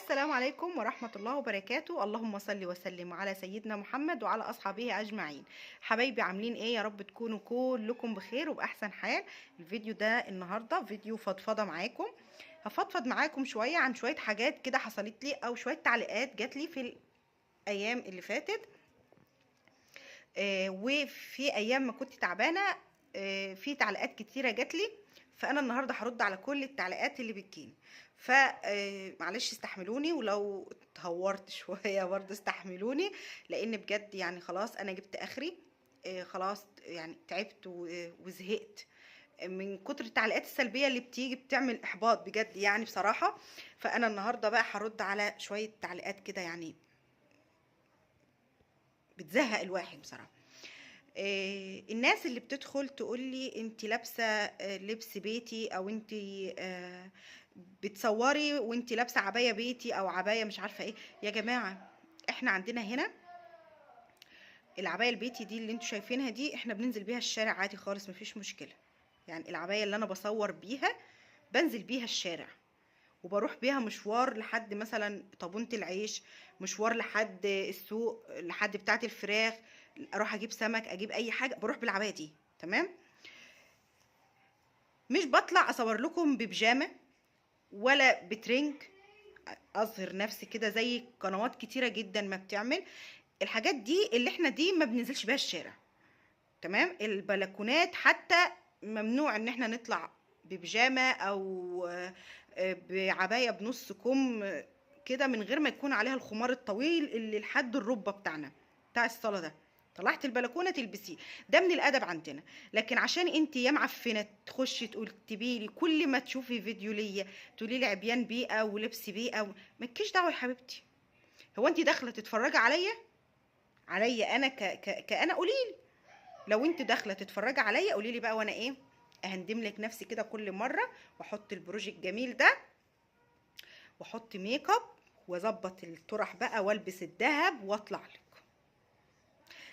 السلام عليكم ورحمة الله وبركاته. اللهم صل وسلم على سيدنا محمد وعلى أصحابه أجمعين. حبايبي عاملين إيه؟ يا رب تكونوا كلكم بخير وبأحسن حال. الفيديو ده النهاردة فيديو فضفضة معاكم. هفضفض معاكم شوية عن شوية حاجات كده حصلت لي أو شوية تعليقات جات لي في الأيام اللي فاتت. وفي أيام ما كنت تعبانة في تعليقات كتيرة جات لي، فانا النهارده هرد على كل التعليقات اللي بتجيني. معلش استحملوني، ولو اتهورت شويه برضه استحملوني، لان بجد يعني خلاص انا جبت اخري. خلاص يعني تعبت وزهقت من كتر التعليقات السلبيه اللي بتيجي، بتعمل احباط بجد يعني بصراحه. فانا النهارده بقى هرد على شويه تعليقات كده يعني بتزهق الواحد بصراحه. الناس اللي بتدخل تقول لي انت لابسه لبس بيتي، او انت بتصوري وانت لابسه عبايه بيتي او عبايه مش عارفه ايه. يا جماعه احنا عندنا هنا العبايه البيتي دي اللي انتوا شايفينها دي احنا بننزل بيها الشارع عادي خالص، مفيش مشكله. يعني العبايه اللي انا بصور بيها بنزل بيها الشارع، وبروح بيها مشوار لحد مثلا طابونة العيش، مشوار لحد السوق، لحد بتاعه الفراخ، اروح اجيب سمك، اجيب اي حاجه، بروح بالعبايه دي. تمام. مش بطلع اصور لكم ببيجامه ولا بترنج اظهر نفسي كده زي قنوات كتيره جدا ما بتعمل. الحاجات دي اللي احنا دي ما بننزلش بيها الشارع. تمام. البلكونات حتى ممنوع ان احنا نطلع ببيجامه او بعبايه بنص كم كده من غير ما يكون عليها الخمار الطويل اللي لحد الركبه بتاعنا بتاع الصاله ده. طلعت البلكونه تلبسيه، ده من الادب عندنا. لكن عشان انت يا معفنه تخشي تقول تبيلي كل ما تشوفي فيديو ليا تقولي لي عبيان بيئه ولبس بيئه، مالكيش دعوه يا حبيبتي. هو انت داخله تتفرجي عليا انا كأنا؟ قولي لي. لو انت داخله تتفرجي عليا قولي لي بقى، وانا ايه اهندم لك نفسي كده كل مره، واحط البروج الجميل ده، واحط ميك اب، واظبط الطرح بقى، والبس الذهب واطلع لك.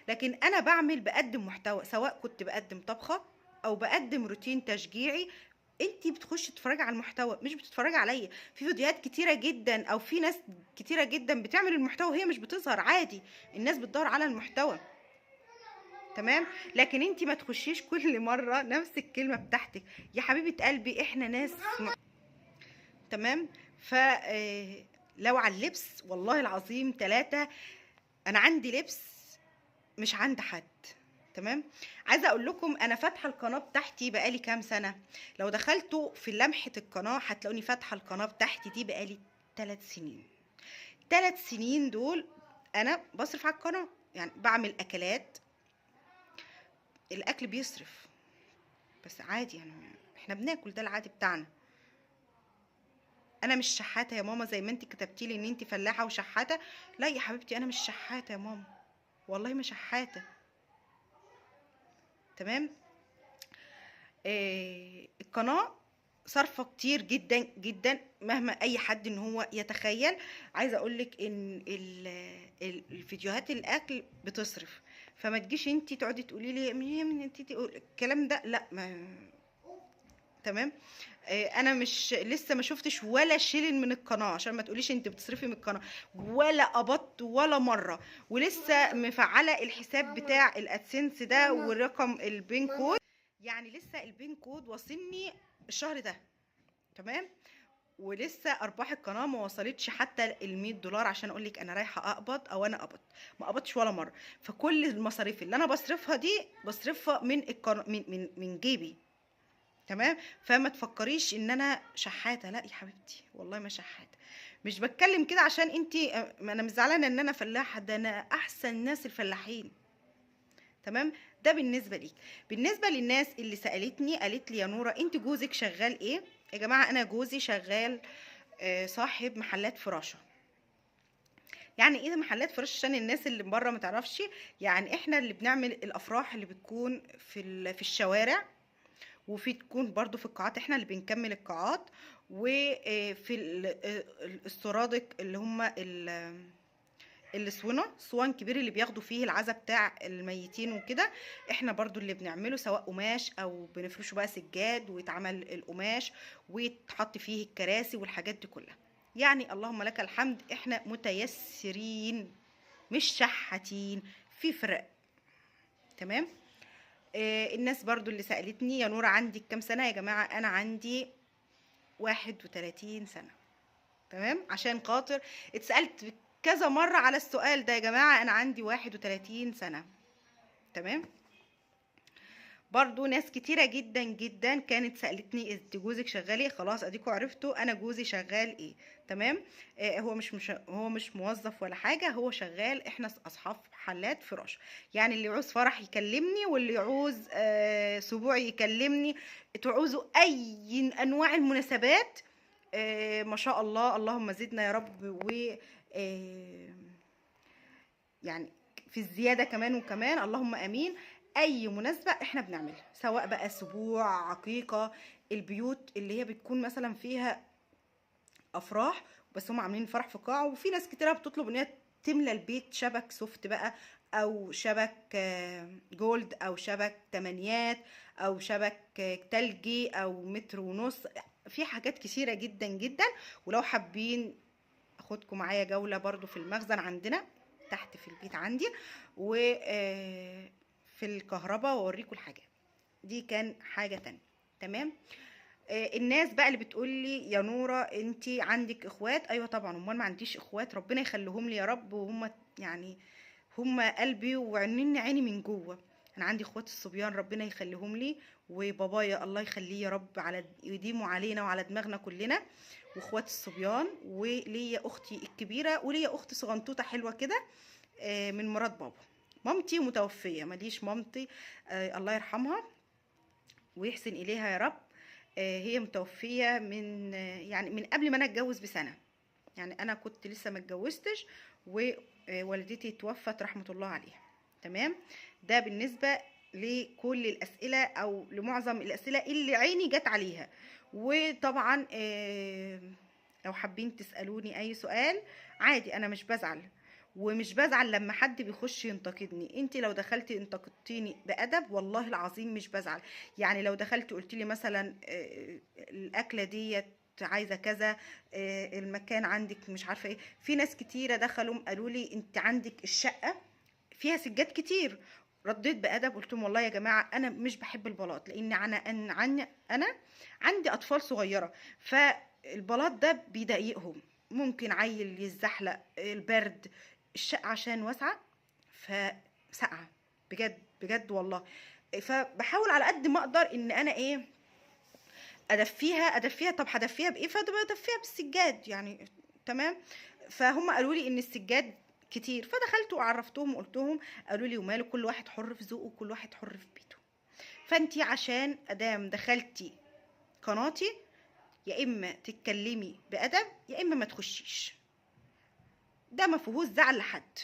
لكن انا بقدم محتوى، سواء كنت بقدم طبخه او بقدم روتين تشجيعي. انتي بتخشي تتفرجي على المحتوى، مش بتتفرجي عليا. في فيديوهات كتيره جدا او في ناس كتيره جدا بتعمل المحتوى وهي مش بتظهر عادي، الناس بتدور على المحتوى. تمام. لكن انتي ما تخشيش كل مره نفس الكلمه بتاعتك. يا حبيبه قلبي احنا ناس تمام. ف لو على اللبس والله العظيم ثلاثة، انا عندي لبس مش عند حد. تمام. عايزه اقول لكم انا فاتحه القناه بتاعتي بقالي كام سنه. لو دخلتوا في لمحه القناه هتلاقوني فاتحه القناه بتاعتي دي بقالي 3 سنين. 3 سنين دول انا بصرف على القناه، يعني بعمل اكلات. الاكل بيصرف بس عادي، يعني احنا بناكل، ده العادي بتاعنا. انا مش شحاته يا ماما زي ما انت كتبتي لي ان انت فلاحه وشحاته. لا يا حبيبتي انا مش شحاته يا ماما، والله ما شحاته. تمام. القناه صارفه كتير جدا جدا مهما اي حد ان هو يتخيل. عايزه اقولك ان الفيديوهات الاكل بتصرف، فما تجيش انت تقعدي تقولي لي من انت الكلام ده، لا ما. تمام. انا مش لسه ما شفتش ولا شيلن من القناه، عشان ما تقوليش انت بتصرفي من القناه، ولا قبضت ولا مره. ولسه مفعله الحساب بتاع الادسنس ده والرقم البين كود، يعني لسه البين كود واصلني الشهر ده. تمام. ولسه ارباح القناه ما وصلتش حتى ال $100 عشان اقول لك انا رايحه اقبض او انا قبضت. ما قبضتش ولا مره. فكل المصاريف اللي انا بصرفها دي بصرفها من القناه، من جيبي. تمام. فما تفكريش ان انا شحاته، لا يا حبيبتي والله ما شحاته. مش بتكلم كده عشان انتي، انا مش زعلانه ان انا فلاحه، ده انا احسن ناس الفلاحين. تمام. ده بالنسبه ليك. بالنسبه للناس اللي سالتني قالت لي يا نوره انت جوزك شغال ايه؟ يا جماعه انا جوزي شغال صاحب محلات فراشه. يعني ايه محلات فراشه عشان الناس اللي بره ما تعرفش؟ يعني احنا اللي بنعمل الافراح اللي بتكون في الشوارع، وفي تكون برضو في القاعات، احنا اللي بنكمل القاعات. وفي السرادق اللي هم الصوان كبير اللي بياخدوا فيه العزا بتاع الميتين وكده، احنا برضو اللي بنعمله، سواء قماش او بنفرشه بقى سجاد ويتعمل القماش ويتحط فيه الكراسي والحاجات دي كلها. يعني اللهم لك الحمد، احنا متيسرين مش شحاتين، في فرق. تمام. الناس برضو اللي سألتني يا نورة عندك كام سنة؟ يا جماعة أنا عندي 31 سنة. تمام، عشان خاطر اتسألت كذا مرة على السؤال ده. يا جماعة أنا عندي 31 سنة. تمام. برضو ناس كتيرة جدا جدا كانت سألتني انت جوزك شغال ايه؟ خلاص اديكوا عرفتوا انا جوزي شغال ايه. تمام. هو مش موظف ولا حاجة، هو شغال، احنا اصحاب حلات فراش. يعني اللي يعوز فرح يكلمني، واللي يعوز سبوع يكلمني، تعوزوا اي انواع المناسبات. ما شاء الله، اللهم زدنا يا رب. و آه، يعني في الزيادة كمان وكمان، اللهم امين. اي مناسبة احنا بنعملها، سواء بقى سبوع، عقيقة، البيوت اللي هي بتكون مثلا فيها افراح، بس هم عاملين فرح في قاعة، وفي ناس كتيرة بتطلب ان هي تملى البيت شبك سوفت بقى، او شبك جولد، او شبك تمانيات، او شبك تلجي، او متر ونص. في حاجات كتيرة جدا جدا. ولو حابين اخدكم معايا جولة برضو في المخزن عندنا تحت في البيت عندي، و في الكهرباء، واوريكم الحاجات دي. كان حاجة تانية. تمام. الناس بقى اللي بتقول لي يا نورة انتي عندك اخوات؟ ايوه طبعا، امال ما عنديش اخوات؟ ربنا يخليهم لي يا رب، وهم يعني هم قلبي وعينين عيني من جوه. انا عندي اخوات الصبيان ربنا يخليهم لي، وبابايا الله يخليه يا رب، على يديمه علينا وعلى دماغنا كلنا، واخوات الصبيان. وليا اختي الكبيره، وليا اخت صغنطوطه حلوه كده من مرات بابا. مامتي متوفيه، ماليش مامتي، الله يرحمها ويحسن اليها يا رب. هي متوفيه من يعني من قبل ما انا اتجوز بسنه. يعني انا كنت لسه ما اتجوزتش ووالدتي توفت رحمه الله عليها. تمام. ده بالنسبه لكل الاسئله، او لمعظم الاسئله اللي عيني جت عليها. وطبعا لو حابين تسالوني اي سؤال عادي، انا مش بزعل. ومش بزعل لما حد بيخش ينتقدني. انت لو دخلتي انتقدتيني بادب والله العظيم مش بزعل. يعني لو دخلتي قلت لي مثلا الاكله ديت عايزه كذا، المكان عندك مش عارفه ايه. في ناس كتيره دخلوا قالوا لي انت عندك الشقه فيها سجاد كتير. رديت بادب قلت لهم والله يا جماعه انا مش بحب البلاط، لان انا عندي اطفال صغيره، فالبلاط ده بيضايقهم. ممكن عيل يتزحلق، البرد، الشقه عشان واسعه فسقعه. بجد بجد والله. فبحاول على قد ما اقدر ان انا ايه، ادفيها. طب هدفيها بايه؟ فبدفيها بالسجاد يعني. تمام. فهم قالوا لي ان السجاد كتير، فدخلت وعرفتهم وقلت لهم. قالوا لي وماله، كل واحد حر في ذوقه، كل واحد حر في بيته. فانتي عشان ادام دخلتي قناتي، يا اما تتكلمي بادب يا اما ما تخشيش. ده ما فيهوش زعل لحد.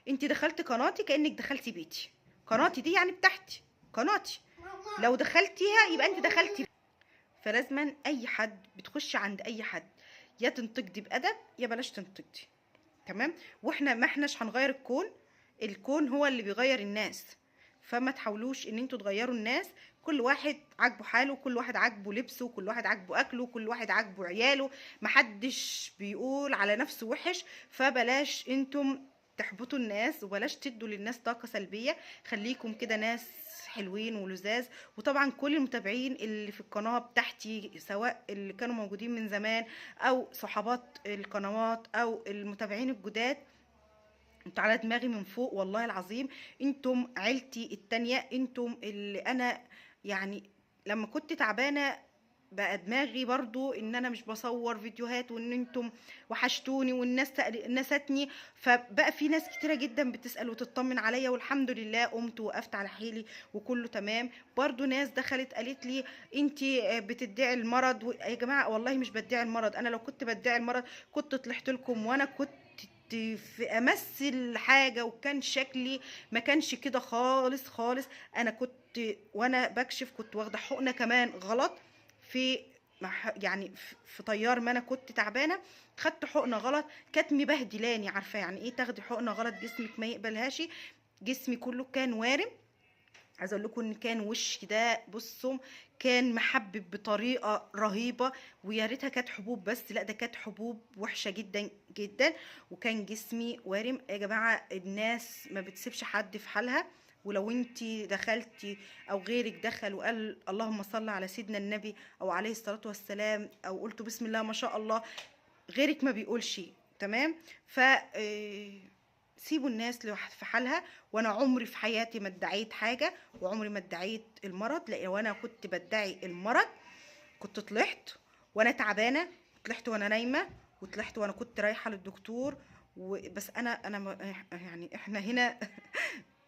انتي دخلتي قناتي كانك دخلتي بيتي. قناتي دي يعني بتاعتي، قناتي. لو دخلتيها يبقى انت دخلتي. فلازما اي حد بتخش عند اي حد، يا تنتقدي بادب يا بلاش تنتقدي. تمام. واحنا ما احناش هنغير الكون، الكون هو اللي بيغير الناس. فما تحاولوش ان انتوا تغيروا الناس. كل واحد عاجبه حاله، كل واحد عاجبه لبسه، كل واحد عاجبه اكله، كل واحد عاجبه عياله. محدش بيقول على نفسه وحش. فبلاش انتم تحبطوا الناس، وبلاش تدوا للناس طاقة سلبية. خليكم كده ناس حلوين ولذاذ. وطبعا كل المتابعين اللي في القناة بتاعتي، سواء اللي كانوا موجودين من زمان او صحابات القنوات او المتابعين الجداد، انتوا على دماغي من فوق والله العظيم. انتم عيلتي التانية، انتم اللي انا يعني لما كنت تعبانة بقى دماغي برضو ان انا مش بصور فيديوهات، وان انتم وحشتوني، والناس نستني. فبقى في ناس كتيرة جدا بتسأل وتطمن عليا، والحمد لله قمت وقفت على حيلي وكله تمام. برضو ناس دخلت قالت لي انتي بتدعي المرض. يا جماعة والله مش بدعي المرض. انا لو كنت بدعي المرض كنت طلعت لكم، وانا كنت في امثل حاجه، وكان شكلي ما كانش كده خالص خالص. انا كنت وانا بكشف كنت واخده حقنه كمان غلط في يعني في طيار ما انا كنت تعبانه. خدت حقنه غلط كانت مبهدلاني. عارفه يعني ايه تاخدي حقنه غلط جسمك ما يقبلهاش؟ جسمي كله كان وارم. عايزه اقول لكم ان كان وشي ده بصوا كان محبب بطريقه رهيبه، ويا ريتها كانت حبوب، بس لا ده كانت حبوب وحشه جدا جدا. وكان جسمي وارم يا جماعه، الناس ما بتسيبش حد في حالها. ولو انتي دخلتي او غيرك دخل وقال اللهم صل على سيدنا النبي او عليه الصلاه والسلام او قلتوا بسم الله ما شاء الله، غيرك ما بيقولش. تمام. ف سيبوا الناس في حالها. وانا عمري في حياتي ما ادعيت حاجه، وعمري ما ادعيت المرض، لان لو انا كنت بدعي المرض كنت طلعت وانا تعبانه، طلعت وانا نايمه، وطلعت وانا كنت رايحه للدكتور. وبس انا يعني احنا هنا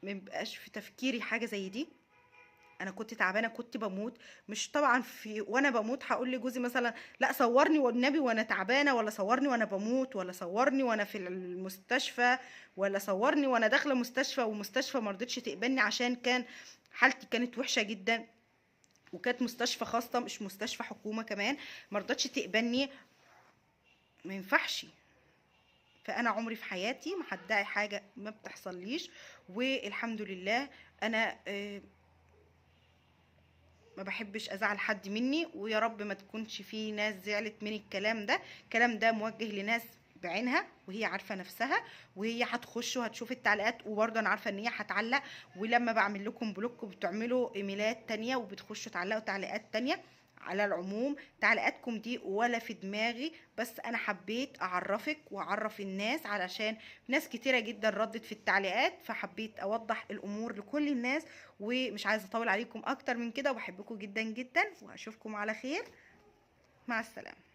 ما بيبقاش في تفكيري حاجه زي دي. انا كنت تعبانه، كنت بموت. مش طبعا في وانا بموت هقول لجوزي مثلا لا صورني والنبي وانا تعبانه، ولا صورني وانا بموت، ولا صورني وانا في المستشفى، ولا صورني وانا داخله مستشفى ومستشفى ما رضتش تقبلني عشان كان حالتي كانت وحشه جدا، وكانت مستشفى خاصه مش مستشفى حكومه كمان، ما رضتش تقبلني. ما ينفعش. فانا عمري في حياتي ما هدعي حاجه ما بتحصليش. والحمد لله انا ما بحبش ازعل حد مني، ويا رب ما تكونش في ناس زعلت من الكلام ده. الكلام ده موجه لناس بعينها وهي عارفه نفسها، وهي هتخش وهتشوف التعليقات، وبرضه انا عارفه ان هي هتعلق. ولما بعمل لكم بلوك بتعملوا ايميلات تانية وبتخشوا تعلقوا تعليقات تانية. على العموم تعليقاتكم دي ولا في دماغي، بس انا حبيت اعرفك واعرف الناس علشان ناس كتيره جدا ردت في التعليقات، فحبيت اوضح الامور لكل الناس. ومش عايزه اطول عليكم اكتر من كده، وبحبكم جدا جدا، واشوفكم على خير. مع السلامه.